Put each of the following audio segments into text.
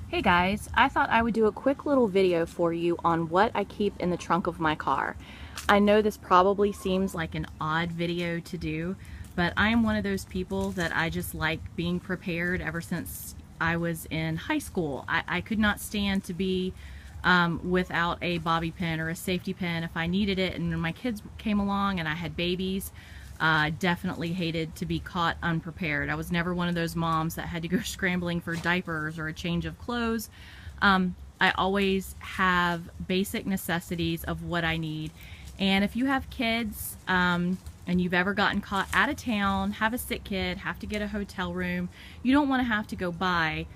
Hey guys, I thought I would do a quick little video for you on what I keep in the trunk of my car. I know this probably seems like an odd video to do, but I am one of those people that I just like being prepared ever since I was in high school. I could not stand to be without a bobby pin or a safety pin if I needed it, and when my kids came along and I had babies, definitely hated to be caught unprepared. I was never one of those moms that had to go scrambling for diapers or a change of clothes. I always have basic necessities of what I need. And if you have kids and you've ever gotten caught out of town, have a sick kid, have to get a hotel room, you don't want to have to go buy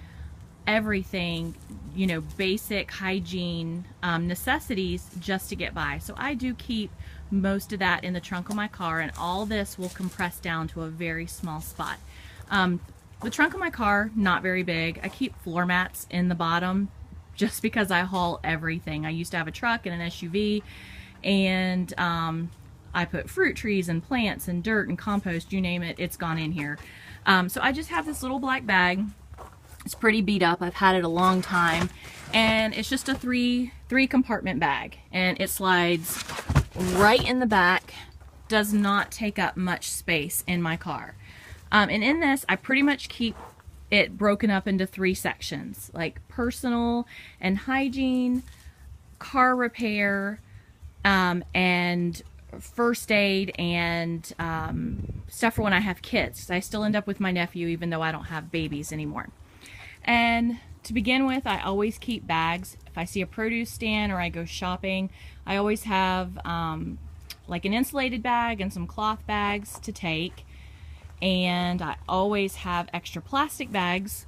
everything, you know, basic hygiene necessities just to get by. So I do keep most of that in the trunk of my car, and all this will compress down to a very small spot. The trunk of my car, not very big. I keep floor mats in the bottom just because I haul everything. I used to have a truck and an SUV, and I put fruit trees and plants and dirt and compost, you name it, it's gone in here. So I just have this little black bag. It's pretty beat up. I've had it a long time, and it's just a three compartment bag, and it slides right in the back. Does not take up much space in my car. And in this, I pretty much keep it broken up into three sections, like personal and hygiene, car repair, and first aid, and stuff for when I have kids, 'cause I still end up with my nephew even though I don't have babies anymore. And to begin with, I always keep bags. If I see a produce stand or I go shopping, I always have like an insulated bag and some cloth bags to take. And I always have extra plastic bags.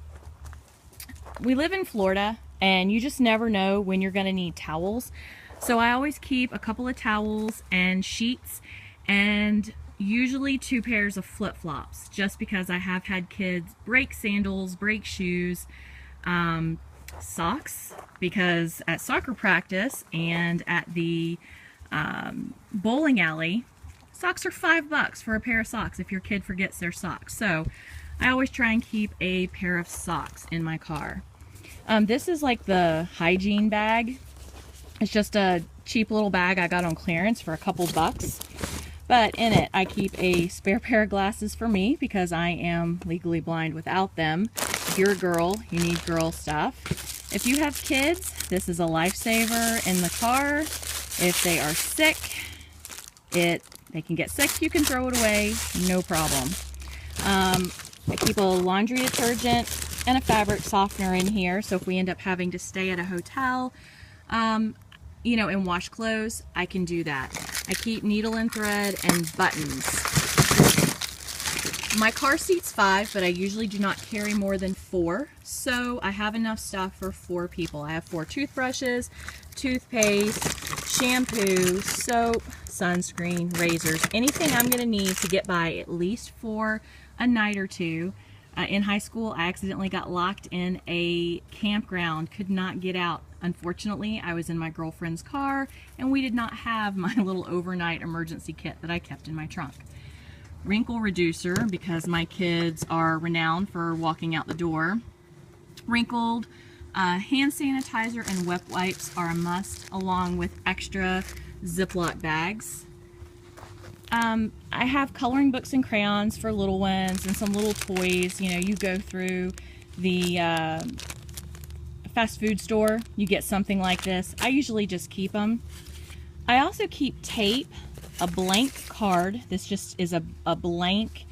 We live in Florida, and you just never know when you're going to need towels. So I always keep a couple of towels and sheets, and usually 2 pairs of flip-flops, just because I have had kids break sandals, break shoes, socks, because at soccer practice and at the bowling alley, socks are $5 for a pair of socks if your kid forgets their socks. So I always try and keep a pair of socks in my car. This is like the hygiene bag. It's just a cheap little bag I got on clearance for a couple bucks. But in it, I keep a spare pair of glasses for me because I am legally blind without them. If you're a girl, you need girl stuff. If you have kids, this is a lifesaver in the car. If they are sick, they can get sick, you can throw it away, no problem. I keep a laundry detergent and a fabric softener in here, so if we end up having to stay at a hotel, you know, and wash clothes, I can do that. I keep needle and thread and buttons. My car seats 5, but I usually do not carry more than 4, so I have enough stuff for 4 people. I have 4 toothbrushes, toothpaste, shampoo, soap, sunscreen, razors, anything I'm going to need to get by at least for a night or two. In high school, I accidentally got locked in a campground, could not get out. Unfortunately, I was in my girlfriend's car, and we did not have my little overnight emergency kit that I kept in my trunk. Wrinkle reducer, because my kids are renowned for walking out the door. Wrinkled hand sanitizer and wet wipes are a must, along with extra Ziploc bags. I have coloring books and crayons for little ones and some little toys. You know, you go through the fast food store, you get something like this. I usually just keep them. I also keep tape, a blank card. This just is a blank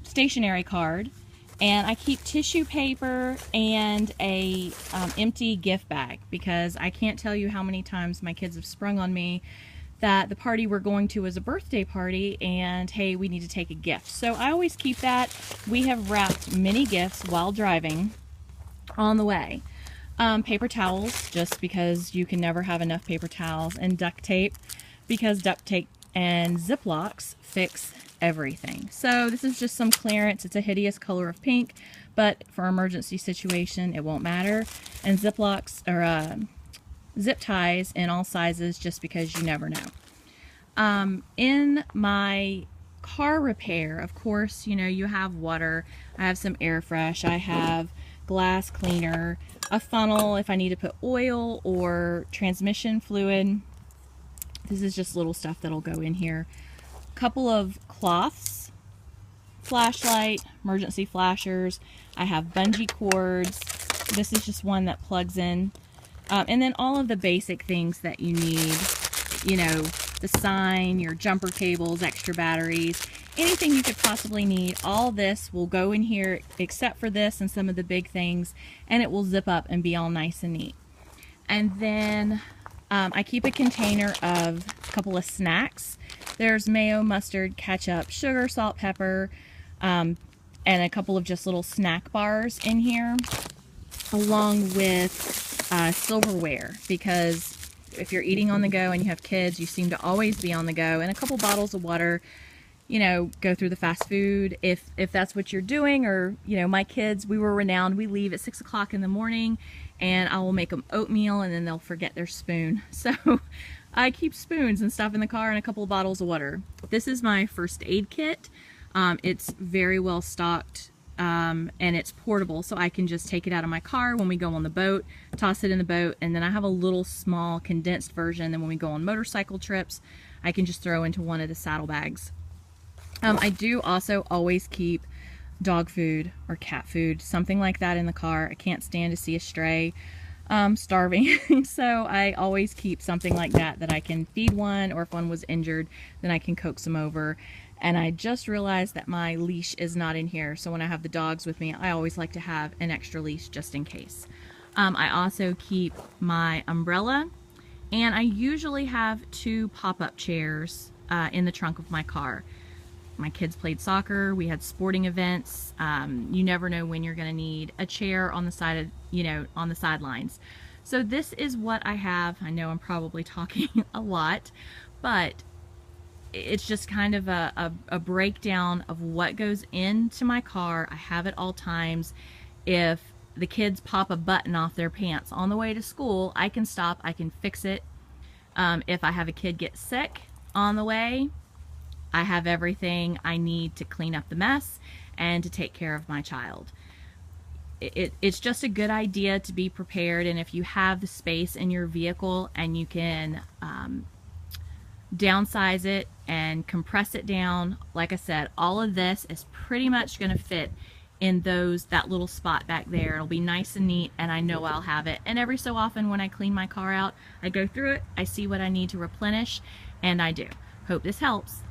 stationery card. And I keep tissue paper and a empty gift bag, because I can't tell you how many times my kids have sprung on me that the party we're going to is a birthday party, and hey, we need to take a gift. So I always keep that. We have wrapped many gifts while driving on the way. Paper towels, just because you can never have enough paper towels, and duct tape, because duct tape and Ziplocs fix everything. So this is just some clearance. It's a hideous color of pink, but for emergency situation, it won't matter. And Ziplocs, or zip ties in all sizes, just because you never know. In my car repair, of course, you know, you have water. I have some air fresh. I have glass cleaner, a funnel if I need to put oil or transmission fluid. This is just little stuff that'll go in here. A couple of cloths, flashlight, emergency flashers. I have bungee cords. This is just one that plugs in. And then all of the basic things that you need, you know, the sign, your jumper cables, extra batteries, anything you could possibly need. All this will go in here except for this and some of the big things, and it will zip up and be all nice and neat. And then I keep a container of a couple of snacks. There's mayo, mustard, ketchup, sugar, salt, pepper, and a couple of just little snack bars in here, along with silverware, because if you're eating on the go and you have kids, you seem to always be on the go, and a couple bottles of water. You know, go through the fast food if that's what you're doing. Or, you know, my kids, we were renowned, we leave at 6 o'clock in the morning and I will make them oatmeal and then they'll forget their spoon. So I keep spoons and stuff in the car and a couple of bottles of water. This is my first aid kit. It's very well stocked, and it's portable, so I can just take it out of my car when we go on the boat, toss it in the boat, and then I have a little small condensed version. Then when we go on motorcycle trips, I can just throw into one of the saddlebags. I do also always keep dog food or cat food, something like that, in the car. I can't stand to see a stray starving, so I always keep something like that that I can feed one, or if one was injured, then I can coax them over. And I just realized that my leash is not in here, so when I have the dogs with me, I always like to have an extra leash just in case. I also keep my umbrella, and I usually have 2 pop-up chairs in the trunk of my car. My kids played soccer, we had sporting events. You never know when you're going to need a chair on the side of, you know, on the sidelines. So this is what I have. I know I'm probably talking a lot, but it's just kind of a breakdown of what goes into my car. I have at all times. If the kids pop a button off their pants on the way to school, I can stop, I can fix it. If I have a kid get sick on the way, I have everything I need to clean up the mess and to take care of my child. It's just a good idea to be prepared, and if you have the space in your vehicle and you can downsize it and compress it down, like I said, all of this is pretty much going to fit in that little spot back there. It'll be nice and neat, and I know I'll have it. And every so often when I clean my car out, I go through it, I see what I need to replenish, and I do. Hope this helps.